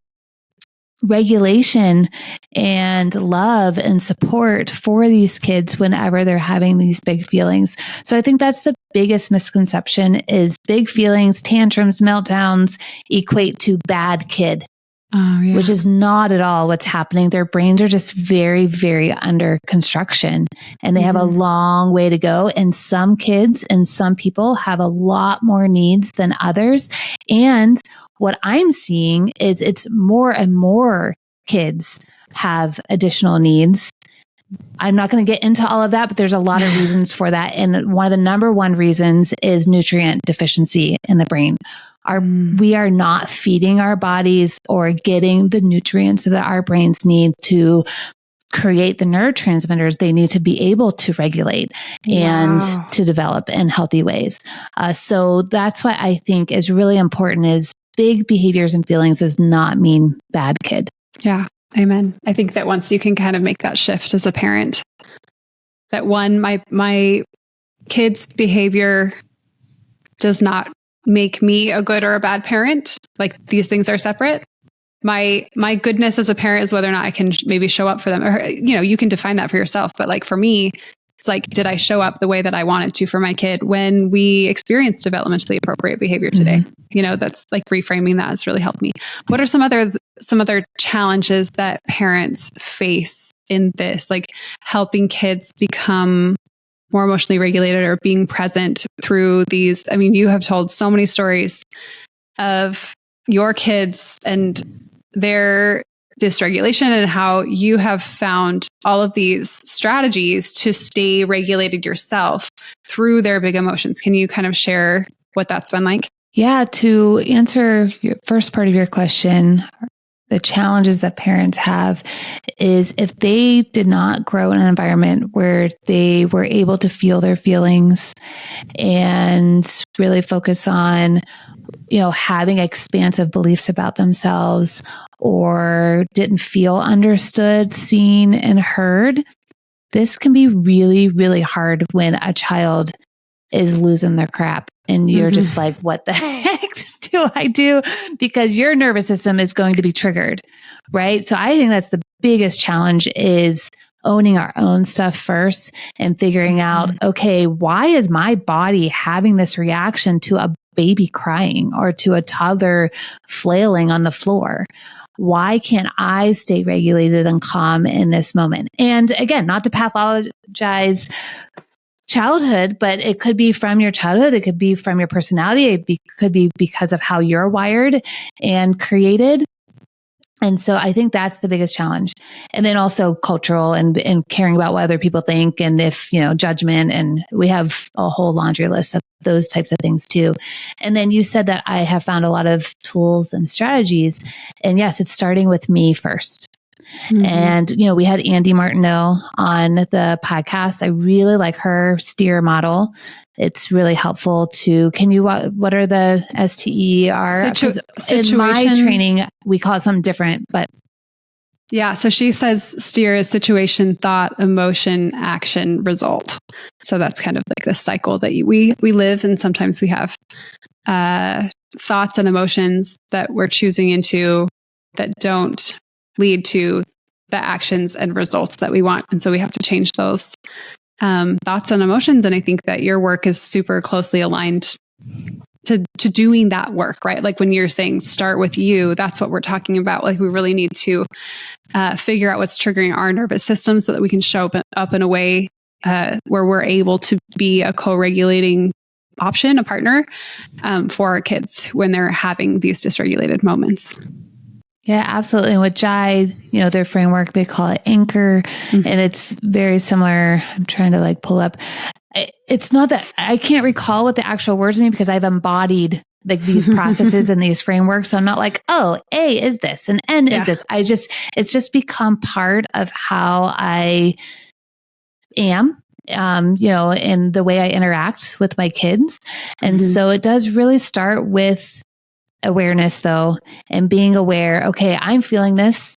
regulation and love and support for these kids whenever they're having these big feelings. So I think that's the biggest misconception is big feelings, tantrums, meltdowns equate to bad kid. Oh, yeah. Which is not at all what's happening. Their brains are just very, very under construction and they have a long way to go. And some kids and some people have a lot more needs than others. And what I'm seeing is it's more and more kids have additional needs. I'm not going to get into all of that, but there's a lot of reasons for that. And one of the number one reasons is nutrient deficiency in the brain. We are not feeding our bodies or getting the nutrients that our brains need to create the neurotransmitters they need to be able to regulate and to develop in healthy ways. So that's what I think is really important is big behaviors and feelings does not mean bad kid. Yeah. Amen. I think that once you can kind of make that shift as a parent, that one, my kid's behavior does not make me a good or a bad parent. Like these things are separate. My goodness as a parent is whether or not I can maybe show up for them. Or, you can define that for yourself. But like for me, it's like, did I show up the way that I wanted to for my kid when we experienced developmentally appropriate behavior today? That's like reframing that has really helped me. What are some other challenges that parents face in this, like helping kids become more emotionally regulated or being present through these? I mean, you have told so many stories of your kids and their dysregulation and how you have found all of these strategies to stay regulated yourself through their big emotions. Can you kind of share what that's been like? Yeah, to answer your first part of your question, the challenges that parents have is if they did not grow in an environment where they were able to feel their feelings and really focus on, having expansive beliefs about themselves or didn't feel understood, seen, and heard, this can be really, really hard when a child is losing their crap and you're just like, what the heck do I do? Because your nervous system is going to be triggered, right? So I think that's the biggest challenge is owning our own stuff first and figuring out, okay, why is my body having this reaction to a baby crying or to a toddler flailing on the floor? Why can't I stay regulated and calm in this moment? And again, not to pathologize childhood, but it could be from your childhood. It could be from your personality. It could be because of how you're wired and created. And so I think that's the biggest challenge. And then also cultural and caring about what other people think and if, judgment. And we have a whole laundry list of those types of things too. And then you said that I have found a lot of tools and strategies. And yes, it's starting with me first. And, we had Andy Martineau on the podcast. I really like her STEER model. It's really helpful to, what are the STER? In my training, we call it something different, but. Yeah. So she says STEER is situation, thought, emotion, action, result. So that's kind of like the cycle that we live. And sometimes we have thoughts and emotions that we're choosing into that don't lead to the actions and results that we want. And so we have to change those thoughts and emotions. And I think that your work is super closely aligned to doing that work, right? Like when you're saying start with you, that's what we're talking about. Like we really need to figure out what's triggering our nervous system so that we can show up in a way where we're able to be a co-regulating option, a partner for our kids when they're having these dysregulated moments. Yeah, absolutely. And with Jai, their framework, they call it Anchor, and it's very similar. I'm trying to pull up. It's not that I can't recall what the actual words mean because I've embodied these processes and these frameworks. So I'm not like, oh, A is this and N is this. It's just become part of how I am, in the way I interact with my kids. And so it does really start with awareness though, and being aware, okay, I'm feeling this.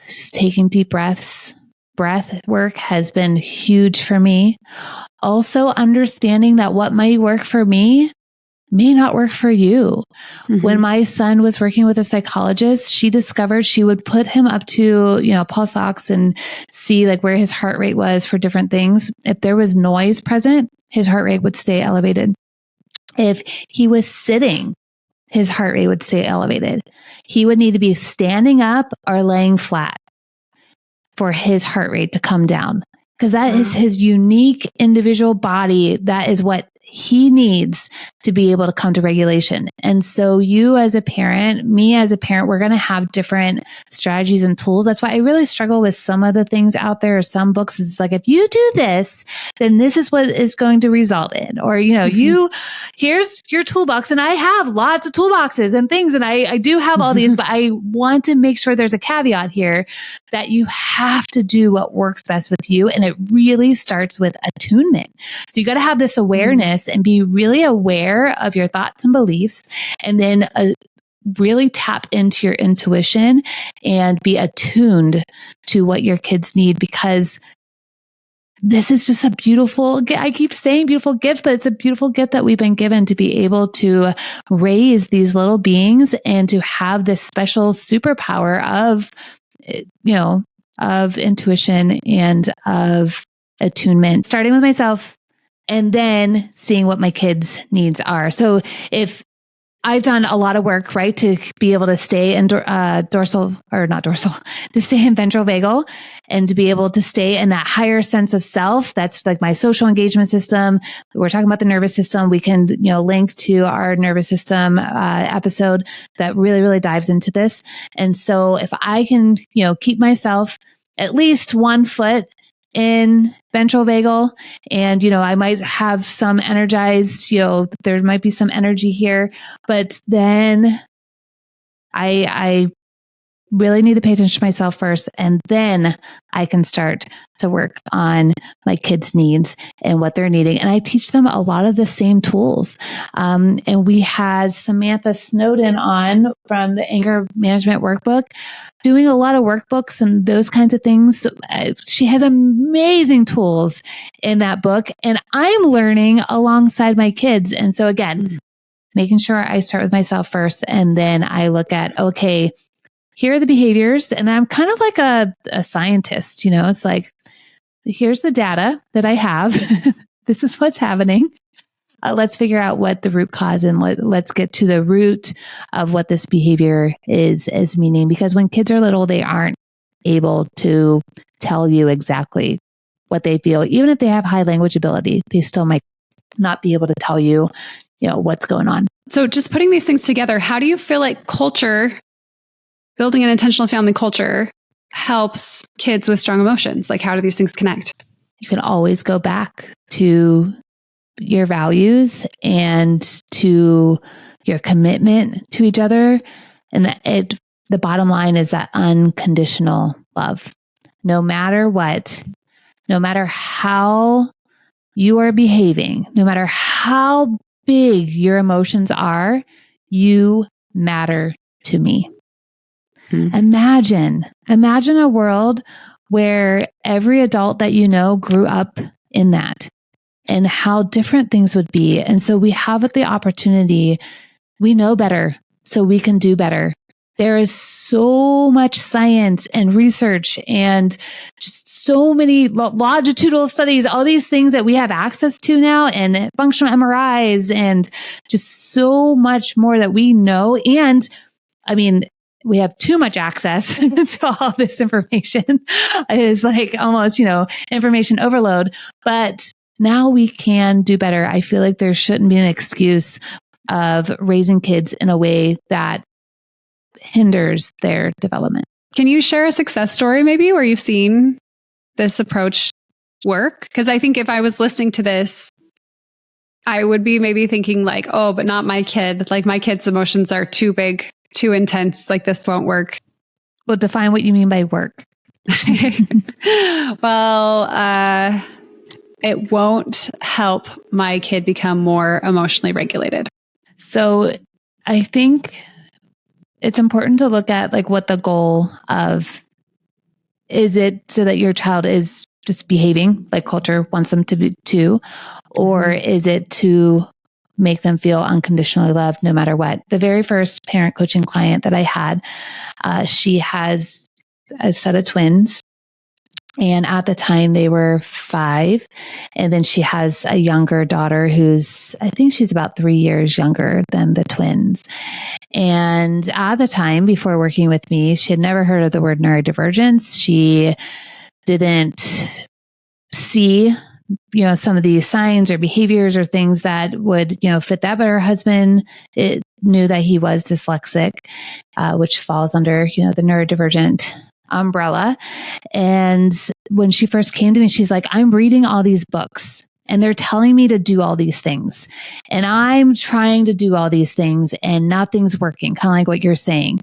Just taking deep breaths. Breath work has been huge for me. Also understanding that what might work for me may not work for you. Mm-hmm. When my son was working with a psychologist, she discovered she would put him up to, pulse ox and see like where his heart rate was for different things. If there was noise present, his heart rate would stay elevated. If he was sitting, his heart rate would stay elevated. He would need to be standing up or laying flat for his heart rate to come down, because that is his unique individual body. That is what he needs to be able to come to regulation. And so you as a parent, me as a parent, we're going to have different strategies and tools. That's why I really struggle with some of the things out there, or some books. It's like, if you do this, then this is what is going to result in, or, here's your toolbox. And I have lots of toolboxes and things. And I do have all these, but I want to make sure there's a caveat here that you have to do what works best with you. And it really starts with attunement. So you got to have this awareness and be really aware of your thoughts and beliefs, and then really tap into your intuition and be attuned to what your kids need, because this is just a beautiful, I keep saying beautiful gift, but it's a beautiful gift that we've been given to be able to raise these little beings and to have this special superpower of intuition and of attunement, starting with myself and then seeing what my kids' needs are. So if I've done a lot of work, right, to be able to stay in to stay in ventral vagal, and to be able to stay in that higher sense of self. That's like my social engagement system. We're talking about the nervous system. We can, link to our nervous system episode that really, really dives into this. And so if I can, keep myself at least 1 foot in ventral vagal, and, I might have some energized, there might be some energy here, but then I really need to pay attention to myself first. And then I can start to work on my kids' needs and what they're needing. And I teach them a lot of the same tools. And we had Samantha Snowden on from the Anger Management Workbook, doing a lot of workbooks and those kinds of things. She has amazing tools in that book, and I'm learning alongside my kids. And so again, making sure I start with myself first, and then I look at, okay, here are the behaviors. And I'm kind of like a scientist, it's like, here's the data that I have. This is what's happening. Let's figure out what the root cause, and let's get to the root of what this behavior is meaning. Because when kids are little, they aren't able to tell you exactly what they feel. Even if they have high language ability, they still might not be able to tell you, what's going on. So just putting these things together, how do you feel like building an intentional family culture helps kids with strong emotions? Like, how do these things connect? You can always go back to your values and to your commitment to each other. And the bottom line is that unconditional love. No matter what, no matter how you are behaving, no matter how big your emotions are, you matter to me. Imagine a world where every adult that you know grew up in that, and how different things would be. And so we have the opportunity. We know better, so we can do better. There is so much science and research and just so many longitudinal studies, all these things that we have access to now, and functional MRIs, and just so much more that we know. And I mean, we have too much access to all this information. It is like almost, information overload. But now we can do better. I feel like there shouldn't be an excuse of raising kids in a way that hinders their development. Can you share a success story maybe where you've seen this approach work? Because I think if I was listening to this, I would be maybe thinking like, oh, but not my kid. Like, my kid's emotions are too big, too intense. Like, this won't work. Well, define what you mean by work. Well, it won't help my kid become more emotionally regulated. So I think it's important to look at like what the goal of, is it so that your child is just behaving like culture wants them to be, or is it to make them feel unconditionally loved no matter what. The very first parent coaching client that I had, she has a set of twins. And at the time they were 5. And then she has a younger daughter I think she's about 3 years younger than the twins. And at the time, before working with me, she had never heard of the word neurodivergence. She didn't see, some of these signs or behaviors or things that would, fit that. But her husband knew that he was dyslexic, which falls under, the neurodivergent umbrella. And when she first came to me, she's like, I'm reading all these books and they're telling me to do all these things. And I'm trying to do all these things and nothing's working, kind of like what you're saying.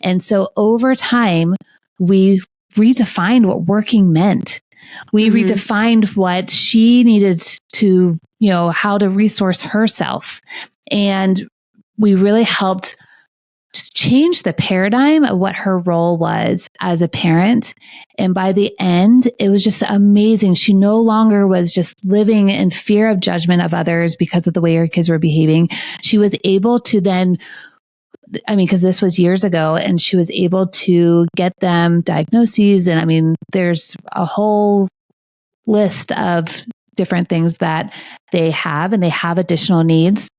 And so over time, we redefined what working meant. We redefined what she needed to, how to resource herself. And we really helped change the paradigm of what her role was as a parent. And by the end, it was just amazing. She no longer was just living in fear of judgment of others because of the way her kids were behaving. She was able to then, because this was years ago, and she was able to get them diagnoses. And there's a whole list of different things that they have, and they have additional needs.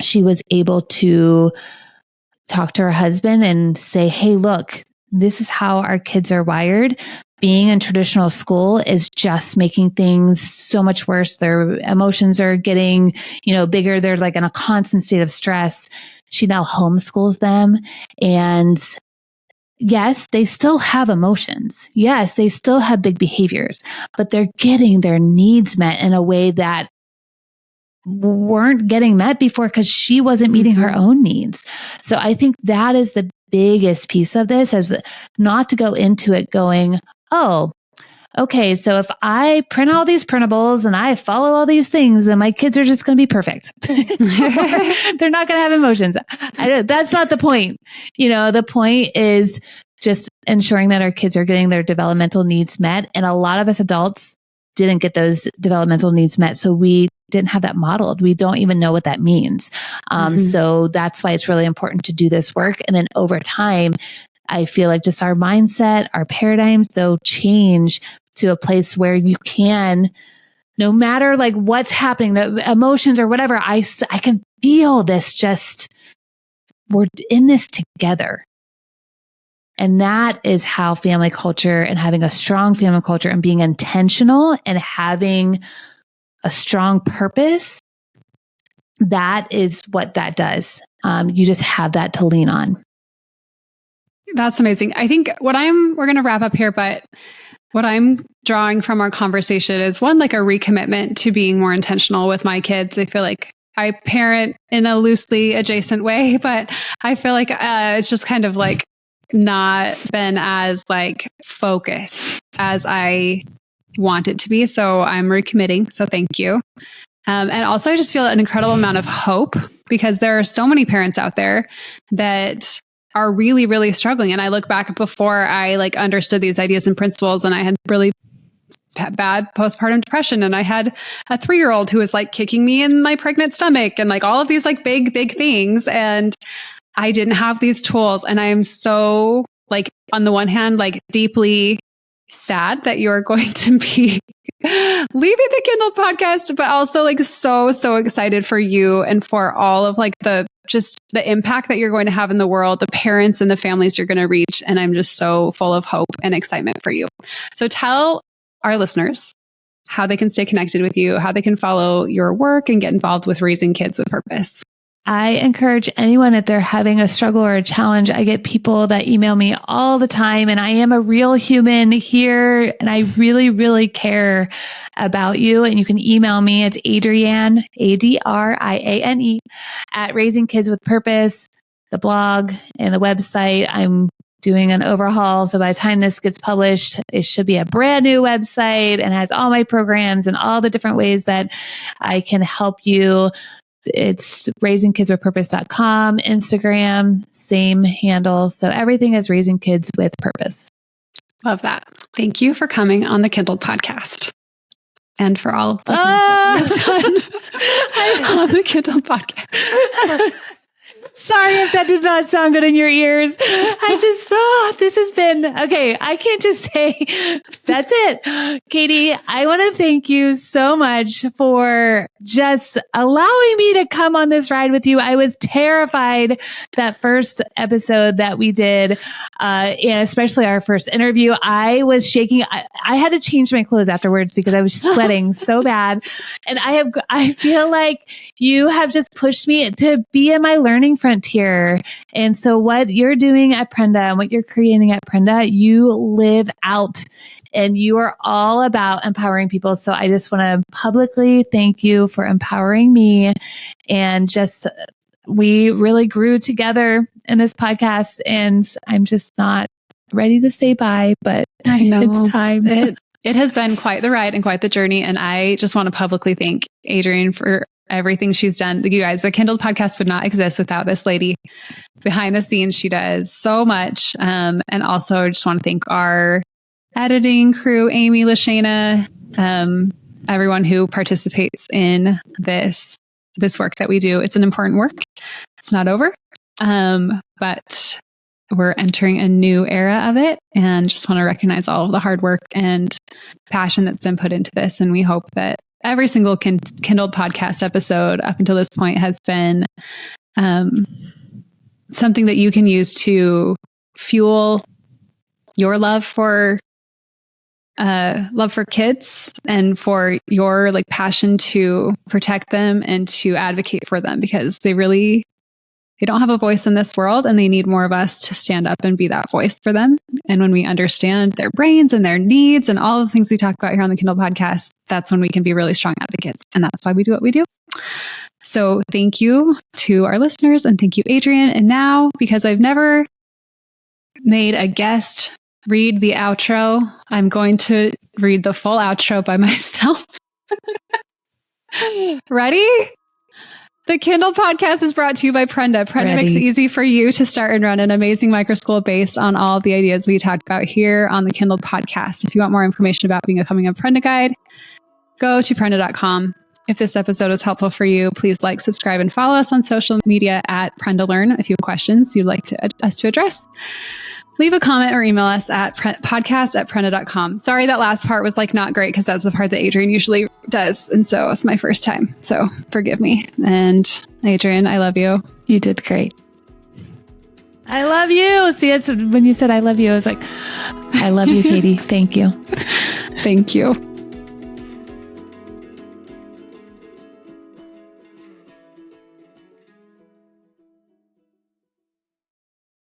She was able to talk to her husband and say, hey, look, this is how our kids are wired. Being in traditional school is just making things so much worse. Their emotions are getting, bigger. They're like in a constant state of stress. She now homeschools them. And yes, they still have emotions. Yes, they still have big behaviors, but they're getting their needs met in a way that weren't getting met before because she wasn't meeting her own needs. So I think that is the biggest piece of this, is not to go into it going, oh, okay, so if I print all these printables and I follow all these things, then my kids are just going to be perfect. They're not going to have emotions. That's not the point. The point is just ensuring that our kids are getting their developmental needs met. And a lot of us adults didn't get those developmental needs met. So we didn't have that modeled. We don't even know what that means. So that's why it's really important to do this work. And then over time, I feel like just our mindset, our paradigms, they'll change to a place where you can, no matter like what's happening, the emotions or whatever, I can feel this, just, we're in this together. And that is how family culture, and having a strong family culture and being intentional and having a strong purpose, that is what that does. You just have that to lean on. That's amazing. I think we're going to wrap up here, but what I'm drawing from our conversation is one, like a recommitment to being more intentional with my kids. I feel like I parent in a loosely adjacent way, but I feel like it's just kind of like not been as like focused as I want it to be. So I'm recommitting. So thank you. And also I just feel an incredible amount of hope, because there are so many parents out there that are really, really struggling. And I look back before I understood these ideas and principles, and I had really bad postpartum depression. And I had a 3-year-old who was kicking me in my pregnant stomach, and all of these big, big things. And I didn't have these tools. And I am so on the one hand, deeply sad that you're going to be leaving the Kindled podcast, but also so excited for you and for all of the impact that you're going to have in the world, the parents and the families you're going to reach. And I'm just so full of hope and excitement for you. So tell our listeners how they can stay connected with you, how they can follow your work and get involved with raising kids with purpose. I encourage anyone, if they're having a struggle or a challenge, I get people that email me all the time, and I am a real human here, and I really, really care about you. And you can email me. It's Adriane, Adriane, at Raising Kids with Purpose, the blog and the website. I'm doing an overhaul. So by the time this gets published, it should be a brand new website and has all my programs and all the different ways that I can help you. It's raisingkidswithpurpose.com, Instagram, same handle. So everything is Raising Kids with Purpose. Love that. Thank you for coming on the Kindled podcast. and for all of the things that you've done on the Kindled podcast. Sorry if that did not sound good in your ears. This has been, okay, I can't just say that's it. Katie, I want to thank you so much for just allowing me to come on this ride with you. I was terrified that first episode that we did, and especially our first interview. I was shaking. I had to change my clothes afterwards because I was sweating so bad. And I feel like you have just pushed me to be in my learning frontier. And so what you're doing at Prenda and what you're creating at Prenda, you live out and you are all about empowering people. So I just want to publicly thank you for empowering me. And just, we really grew together in this podcast, and I'm just not ready to say bye, but I know it's time. It has been quite the ride and quite the journey. And I just want to publicly thank Adriane for everything she's done. You guys, the Kindled podcast would not exist without this lady behind the scenes. She does so much. And also I just want to thank our editing crew, Amy, Lashana, everyone who participates in this work that we do. It's an important work. It's not over. But we're entering a new era of it, and just want to recognize all of the hard work and passion that's been put into this. And we hope that every single Kindled podcast episode up until this point has been something that you can use to fuel your love for kids and for your passion to protect them and to advocate for them, because they don't have a voice in this world, and they need more of us to stand up and be that voice for them. And when we understand their brains and their needs and all the things we talk about here on the Kindle podcast, that's when we can be really strong advocates. And that's why we do what we do. So thank you to our listeners, and thank you, Adriane. And now, because I've never made a guest read the outro, I'm going to read the full outro by myself. Ready? The Kindled podcast is brought to you by Prenda. Prenda makes it easy for you to start and run an amazing microschool based on all of the ideas we talk about here on the Kindled podcast. If you want more information about becoming a Prenda guide, go to prenda.com. If this episode was helpful for you, please like, subscribe, and follow us on social media at PrendaLearn. If you have questions you'd like us to address, leave a comment or email us at podcast@prenda.com. Sorry, that last part was not great, because that's the part that Adriane usually does. And so it's my first time. So forgive me. And Adriane, I love you. You did great. I love you. See, it's when you said I love you, I was like, I love you, Katie. Thank you. Thank you.